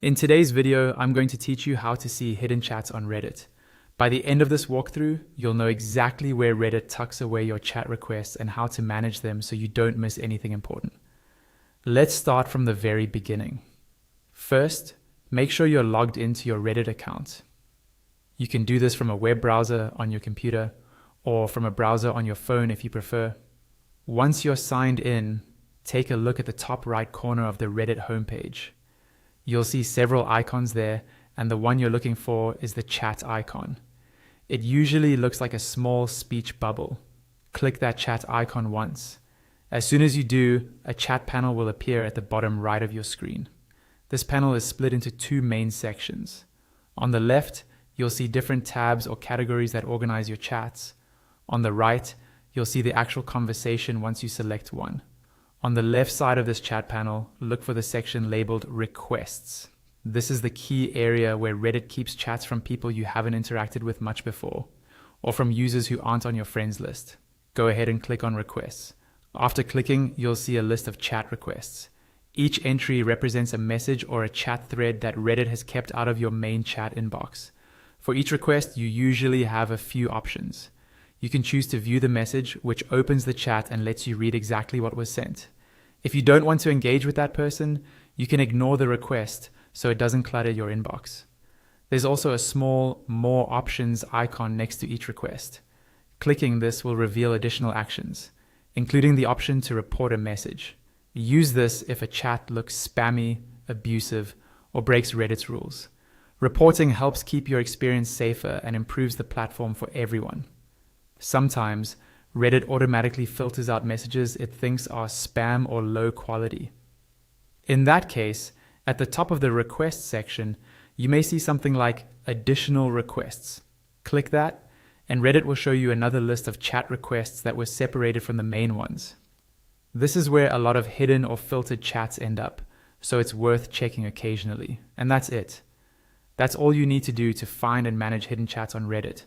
In today's video, I'm going to teach you how to see hidden chats on Reddit. By the end of this walkthrough, you'll know exactly where Reddit tucks away your chat requests and how to manage them so you don't miss anything important. Let's start from the very beginning. First, make sure you're logged into your Reddit account. You can do this from a web browser on your computer or from a browser on your phone if you prefer. Once you're signed in, take a look at the top right corner of the Reddit homepage. You'll see several icons there, and the one you're looking for is the chat icon. It usually looks like a small speech bubble. Click that chat icon once. As soon as you do, a chat panel will appear at the bottom right of your screen. This panel is split into two main sections. On the left, you'll see different tabs or categories that organize your chats. On the right, you'll see the actual conversation once you select one. On the left side of this chat panel, look for the section labeled Requests. This is the key area where Reddit keeps chats from people you haven't interacted with much before, or from users who aren't on your friends list. Go ahead and click on Requests. After clicking, you'll see a list of chat requests. Each entry represents a message or a chat thread that Reddit has kept out of your main chat inbox. For each request, you usually have a few options. You can choose to view the message, which opens the chat and lets you read exactly what was sent. If you don't want to engage with that person, you can ignore the request so it doesn't clutter your inbox. There's also a small More Options icon next to each request. Clicking this will reveal additional actions, including the option to report a message. Use this if a chat looks spammy, abusive, or breaks Reddit's rules. Reporting helps keep your experience safer and improves the platform for everyone. Sometimes, Reddit automatically filters out messages it thinks are spam or low quality. In that case, at the top of the requests section, you may see something like Additional Requests. Click that, and Reddit will show you another list of chat requests that were separated from the main ones. This is where a lot of hidden or filtered chats end up, so it's worth checking occasionally. And that's it. That's all you need to do to find and manage hidden chats on Reddit.